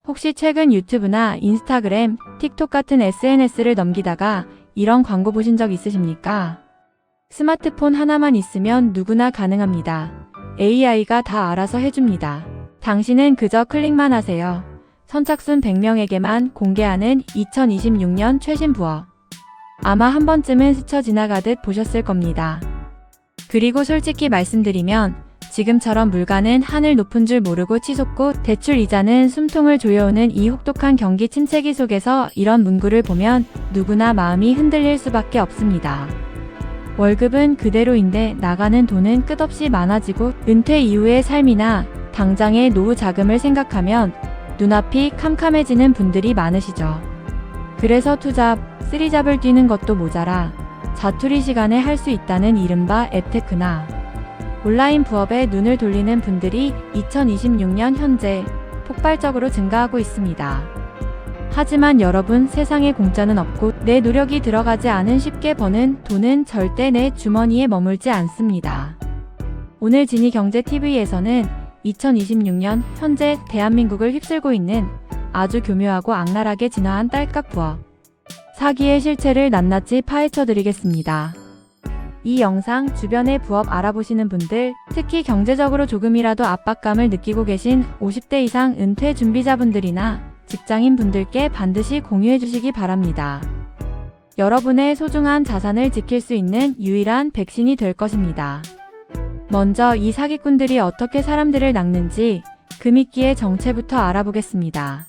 혹시 최근 유튜브나 인스타그램, 틱톡 같은 SNS를 넘기다가 이런 광고 보신 적 있으십니까? 스마트폰 하나만 있으면 누구나 가능합니다. AI가 다 알아서 해줍니다. 당신은 그저 클릭만 하세요. 선착순 100명에게만 공개하는 2026년 최신 부업. 아마 한 번쯤은 스쳐 지나가듯 보셨을 겁니다. 그리고 솔직히 말씀드리면 지금처럼 물가는 하늘 높은 줄 모르고 치솟고 대출 이자는 숨통을 조여오는 이 혹독한 경기 침체기 속에서 이런 문구를 보면 누구나 마음이 흔들릴 수밖에 없습니다. 월급은 그대로인데 나가는 돈은 끝없이 많아지고 은퇴 이후의 삶이나 당장의 노후 자금을 생각하면 눈앞이 캄캄해지는 분들이 많으시죠. 그래서 투잡, 쓰리잡을 뛰는 것도 모자라 자투리 시간에 할 수 있다는 이른바 앱테크나 온라인 부업에 눈을 돌리는 분들이 2026년 현재 폭발적으로 증가하고 있습니다. 하지만 여러분, 세상에 공짜는 없고 내 노력이 들어가지 않은 쉽게 버는 돈은 절대 내 주머니에 머물지 않습니다. 오늘 지니경제TV에서는 2026년 현재 대한민국을 휩쓸고 있는 아주 교묘하고 악랄하게 진화한 딸깍 부업 사기의 실체를 낱낱이 파헤쳐 드리겠습니다. 이 영상 주변의 부업 알아보시는 분들, 특히 경제적으로 조금이라도 압박감을 느끼고 계신 50대 이상 은퇴 준비자분들이나 직장인 분들께 반드시 공유해 주시기 바랍니다. 여러분의 소중한 자산을 지킬 수 있는 유일한 백신이 될 것입니다. 먼저 이 사기꾼들이 어떻게 사람들을 낚는지 그 미끼의 정체부터 알아보겠습니다.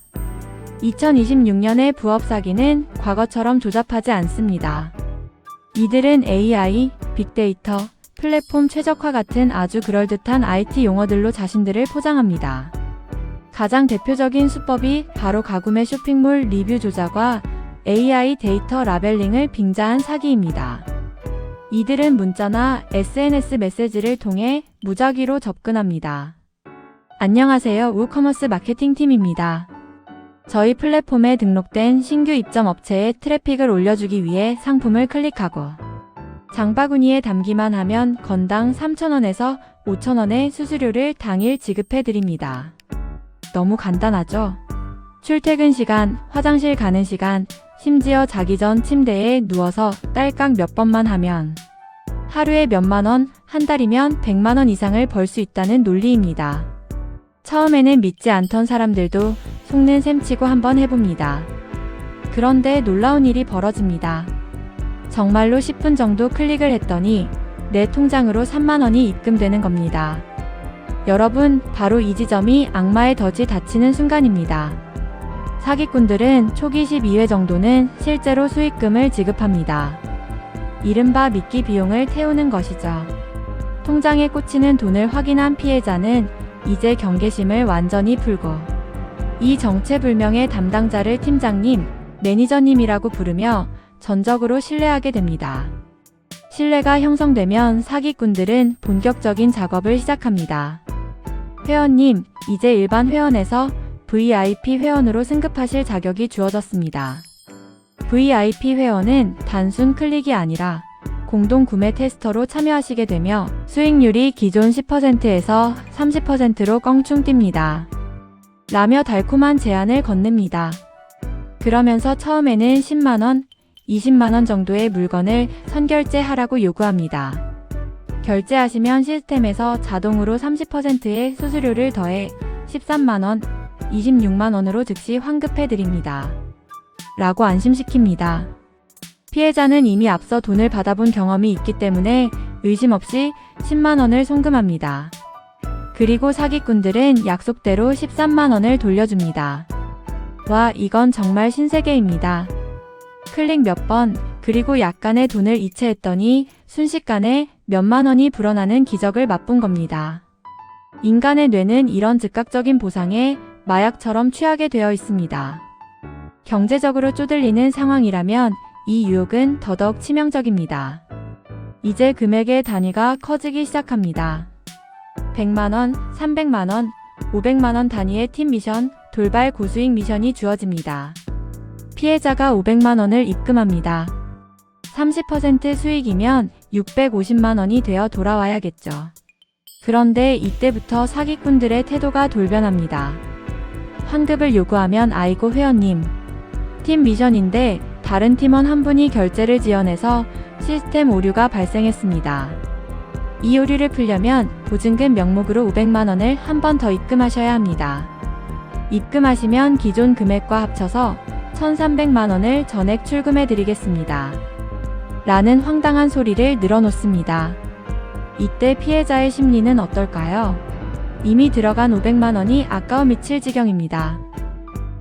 2026년의 부업 사기는 과거처럼 조잡하지 않습니다. 이들은 AI, 빅데이터, 플랫폼 최적화 같은 아주 그럴듯한 IT 용어들로 자신들을 포장합니다. 가장 대표적인 수법이 바로 가구매 쇼핑몰 리뷰 조작과 AI 데이터 라벨링을 빙자한 사기입니다. 이들은 문자나 SNS 메시지를 통해 무작위로 접근합니다. 안녕하세요. 우커머스 마케팅팀입니다. 저희 플랫폼에 등록된 신규 입점 업체에 트래픽을 올려주기 위해 상품을 클릭하고 장바구니에 담기만 하면 건당 3,000원에서 5,000원의 수수료를 당일 지급해드립니다. 너무 간단하죠? 출퇴근 시간, 화장실 가는 시간, 심지어 자기 전 침대에 누워서 딸깍 몇 번만 하면 하루에 몇만 원, 한 달이면 100만 원 이상을 벌 수 있다는 논리입니다. 처음에는 믿지 않던 사람들도 속는 셈 치고 한번 해봅니다. 그런데 놀라운 일이 벌어집니다. 정말로 10분 정도 클릭을 했더니 내 통장으로 3만 원이 입금되는 겁니다. 여러분, 바로 이 지점이 악마의 덫이 닫히는 순간입니다. 사기꾼들은 초기 12회 정도는 실제로 수익금을 지급합니다. 이른바 미끼 비용을 태우는 것이죠. 통장에 꽂히는 돈을 확인한 피해자는 이제 경계심을 완전히 풀고 이 정체불명의 담당자를 팀장님, 매니저님이라고 부르며 전적으로 신뢰하게 됩니다. 신뢰가 형성되면 사기꾼들은 본격적인 작업을 시작합니다. 회원님, 이제 일반 회원에서 VIP 회원으로 승급하실 자격이 주어졌습니다. VIP 회원은 단순 클릭이 아니라 공동 구매 테스터로 참여하시게 되며 수익률이 기존 10%에서 30%로 껑충 뜁니다. 라며 달콤한 제안을 건넵니다. 그러면서 처음에는 10만원, 20만원 정도의 물건을 선결제하라고 요구합니다. 결제하시면 시스템에서 자동으로 30%의 수수료를 더해 13만원, 26만원으로 즉시 환급해드립니다. 라고 안심시킵니다. 피해자는 이미 앞서 돈을 받아본 경험이 있기 때문에 의심 없이 10만원을 송금합니다. 그리고 사기꾼들은 약속대로 13만원을 돌려줍니다. 와, 이건 정말 신세계입니다. 클릭 몇 번, 그리고 약간의 돈을 이체했더니 순식간에 몇만 원이 불어나는 기적을 맛본 겁니다. 인간의 뇌는 이런 즉각적인 보상에 마약처럼 취하게 되어 있습니다. 경제적으로 쪼들리는 상황이라면 이 유혹은 더더욱 치명적입니다. 이제 금액의 단위가 커지기 시작합니다. 100만원, 300만원, 500만원 단위의 팀 미션, 돌발 고수익 미션이 주어집니다. 피해자가 500만원을 입금합니다. 30% 수익이면 650만원이 되어 돌아와야겠죠. 그런데 이때부터 사기꾼들의 태도가 돌변합니다. 환급을 요구하면 아이고 회원님. 팀 미션인데 다른 팀원 한 분이 결제를 지연해서 시스템 오류가 발생했습니다. 이 오류를 풀려면 보증금 명목으로 500만 원을 한 번 더 입금하셔야 합니다. 입금하시면 기존 금액과 합쳐서 1,300만 원을 전액 출금해 드리겠습니다. 라는 황당한 소리를 늘어놓습니다. 이때 피해자의 심리는 어떨까요? 이미 들어간 500만 원이 아까워 미칠 지경입니다.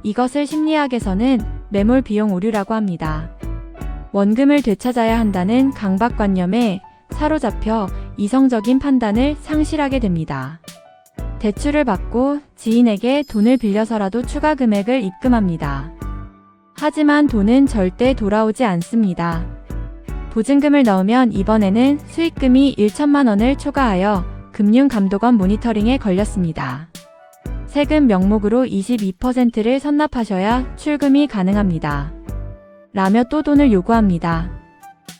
이것을 심리학에서는 매몰 비용 오류라고 합니다. 원금을 되찾아야 한다는 강박관념에 사로잡혀 이성적인 판단을 상실하게 됩니다. 대출을 받고 지인에게 돈을 빌려서라도 추가 금액을 입금합니다. 하지만 돈은 절대 돌아오지 않습니다. 보증금을 넣으면 이번에는 수익금이 1천만 원을 초과하여 금융감독원 모니터링에 걸렸습니다. 세금 명목으로 22%를 선납하셔야 출금이 가능합니다. 라며 또 돈을 요구합니다.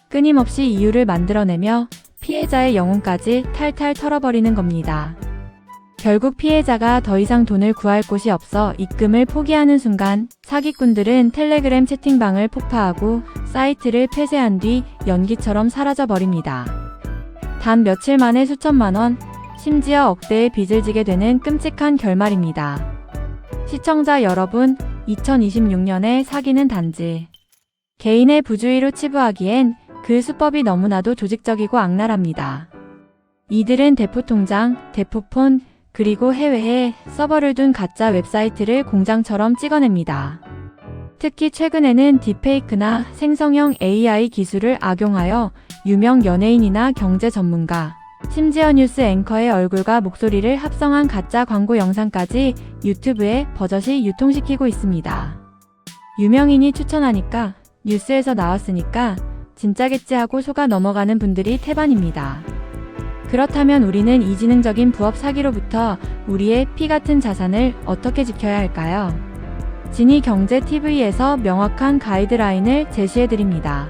끊임없이 이유를 만들어내며 피해자의 영혼까지 탈탈 털어버리는 겁니다. 결국 피해자가 더 이상 돈을 구할 곳이 없어 입금을 포기하는 순간 사기꾼들은 텔레그램 채팅방을 폭파하고 사이트를 폐쇄한 뒤 연기처럼 사라져버립니다. 단 며칠 만에 수천만 원, 심지어 억대의 빚을 지게 되는 끔찍한 결말입니다. 시청자 여러분, 2026년에 사기는 단지 개인의 부주의로 치부하기엔 그 수법이 너무나도 조직적이고 악랄합니다. 이들은 대포통장, 대포폰, 그리고 해외에 서버를 둔 가짜 웹사이트를 공장처럼 찍어냅니다. 특히 최근에는 딥페이크나 생성형 AI 기술을 악용하여 유명 연예인이나 경제 전문가, 심지어 뉴스 앵커의 얼굴과 목소리를 합성한 가짜 광고 영상까지 유튜브에 버젓이 유통시키고 있습니다. 유명인이 추천하니까, 뉴스에서 나왔으니까 진짜겠지 하고 속아 넘어가는 분들이 태반입니다. 그렇다면 우리는 이지능적인 부업 사기로부터 우리의 피 같은 자산을 어떻게 지켜야 할까요? 진이경제TV에서 명확한 가이드라인을 제시해드립니다.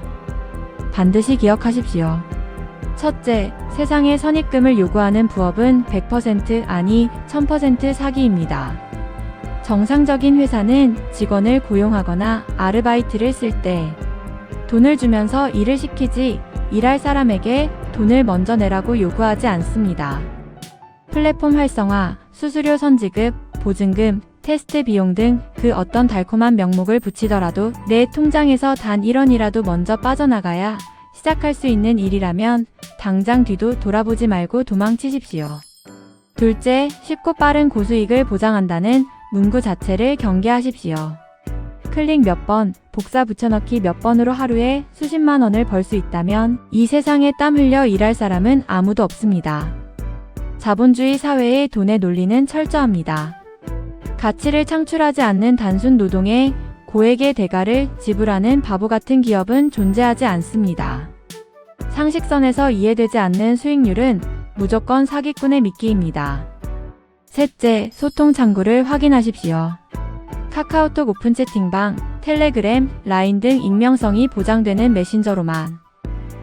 반드시 기억하십시오. 첫째, 세상에 선입금을 요구하는 부업은 100% 아니 1000% 사기입니다. 정상적인 회사는 직원을 고용하거나 아르바이트를 쓸 때 돈을 주면서 일을 시키지 일할 사람에게 돈을 먼저 내라고 요구하지 않습니다. 플랫폼 활성화, 수수료 선지급, 보증금, 테스트 비용 등 그 어떤 달콤한 명목을 붙이더라도 내 통장에서 단 1원이라도 먼저 빠져나가야 시작할 수 있는 일이라면 당장 뒤도 돌아보지 말고 도망치십시오. 둘째, 쉽고 빠른 고수익을 보장한다는 문구 자체를 경계하십시오. 클릭 몇 번, 복사 붙여넣기 몇 번으로 하루에 수십만 원을 벌 수 있다면 이 세상에 땀 흘려 일할 사람은 아무도 없습니다. 자본주의 사회의 돈의 논리는 철저합니다. 가치를 창출하지 않는 단순 노동에 고액의 대가를 지불하는 바보 같은 기업은 존재하지 않습니다. 상식선에서 이해되지 않는 수익률은 무조건 사기꾼의 미끼입니다. 셋째, 소통 창구를 확인하십시오. 카카오톡 오픈 채팅방, 텔레그램, 라인 등 익명성이 보장되는 메신저로만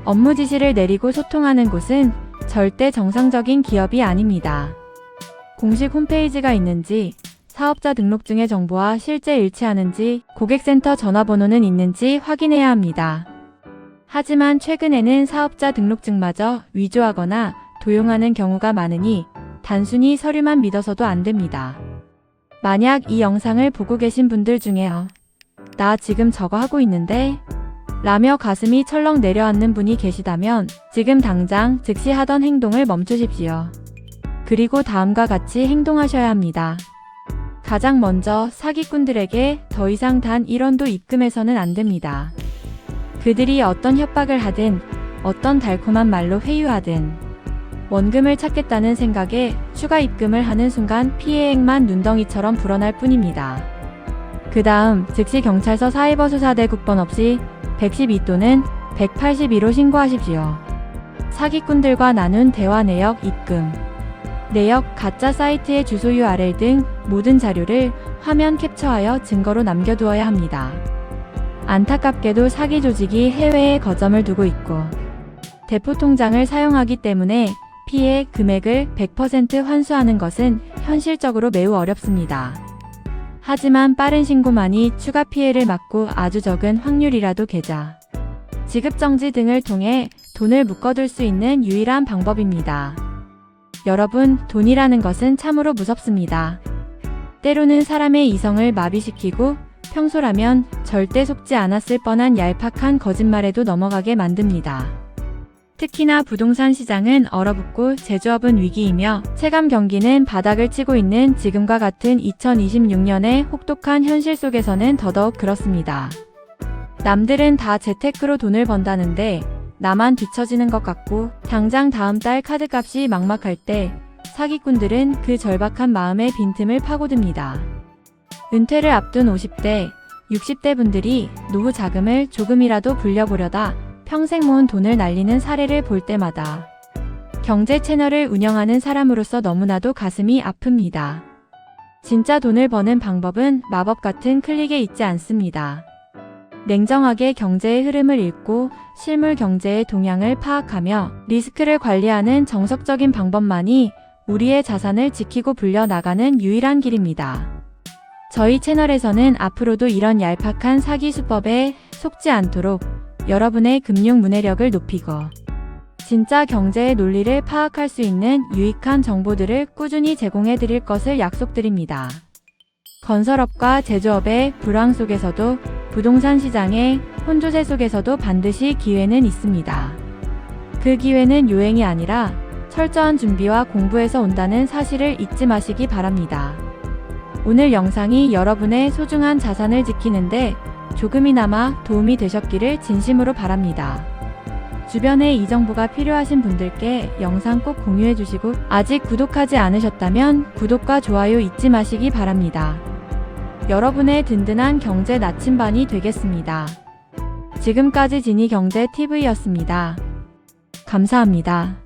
업무 지시를 내리고 소통하는 곳은 절대 정상적인 기업이 아닙니다. 공식 홈페이지가 있는지, 사업자 등록증의 정보와 실제 일치하는지, 고객센터 전화번호는 있는지 확인해야 합니다. 하지만 최근에는 사업자 등록증마저 위조하거나 도용하는 경우가 많으니 단순히 서류만 믿어서도 안 됩니다. 만약 이 영상을 보고 계신 분들 중에요. 나 지금 저거 하고 있는데? 라며 가슴이 철렁 내려앉는 분이 계시다면 지금 당장 즉시 하던 행동을 멈추십시오. 그리고 다음과 같이 행동하셔야 합니다. 가장 먼저 사기꾼들에게 더 이상 단 1원도 입금해서는 안 됩니다. 그들이 어떤 협박을 하든 어떤 달콤한 말로 회유하든 원금을 찾겠다는 생각에 추가 입금을 하는 순간 피해액만 눈덩이처럼 불어날 뿐입니다. 그 다음 즉시 경찰서 사이버수사대 국번 없이 112 또는 182로 신고하십시오. 사기꾼들과 나눈 대화 내역 입금, 내역 가짜 사이트의 주소 URL 등 모든 자료를 화면 캡처하여 증거로 남겨두어야 합니다. 안타깝게도 사기 조직이 해외에 거점을 두고 있고 대포통장을 사용하기 때문에 피해 금액을 100% 환수하는 것은 현실적으로 매우 어렵습니다. 하지만 빠른 신고만이 추가 피해를 막고 아주 적은 확률이라도 계좌, 지급정지 등을 통해 돈을 묶어둘 수 있는 유일한 방법입니다. 여러분, 돈이라는 것은 참으로 무섭습니다. 때로는 사람의 이성을 마비시키고 평소라면 절대 속지 않았을 뻔한 얄팍한 거짓말에도 넘어가게 만듭니다. 특히나 부동산 시장은 얼어붙고 제조업은 위기이며 체감 경기는 바닥을 치고 있는 지금과 같은 2026년의 혹독한 현실 속에서는 더더욱 그렇습니다. 남들은 다 재테크로 돈을 번다는데 나만 뒤처지는 것 같고 당장 다음 달 카드값이 막막할 때 사기꾼들은 그 절박한 마음의 빈틈을 파고듭니다. 은퇴를 앞둔 50대, 60대 분들이 노후 자금을 조금이라도 불려보려다 평생 모은 돈을 날리는 사례를 볼 때마다 경제 채널을 운영하는 사람으로서 너무나도 가슴이 아픕니다. 진짜 돈을 버는 방법은 마법 같은 클릭에 있지 않습니다. 냉정하게 경제의 흐름을 읽고 실물 경제의 동향을 파악하며 리스크를 관리하는 정석적인 방법만이 우리의 자산을 지키고 불려나가는 유일한 길입니다. 저희 채널에서는 앞으로도 이런 얄팍한 사기 수법에 속지 않도록 여러분의 금융 문해력을 높이고 진짜 경제의 논리를 파악할 수 있는 유익한 정보들을 꾸준히 제공해 드릴 것을 약속드립니다. 건설업과 제조업의 불황 속에서도 부동산 시장의 혼조세 속에서도 반드시 기회는 있습니다. 그 기회는 요행이 아니라 철저한 준비와 공부에서 온다는 사실을 잊지 마시기 바랍니다. 오늘 영상이 여러분의 소중한 자산을 지키는데 조금이나마 도움이 되셨기를 진심으로 바랍니다. 주변에 이 정보가 필요하신 분들께 영상 꼭 공유해 주시고 아직 구독하지 않으셨다면 구독과 좋아요 잊지 마시기 바랍니다. 여러분의 든든한 경제 나침반이 되겠습니다. 지금까지 지니경제TV였습니다. 감사합니다.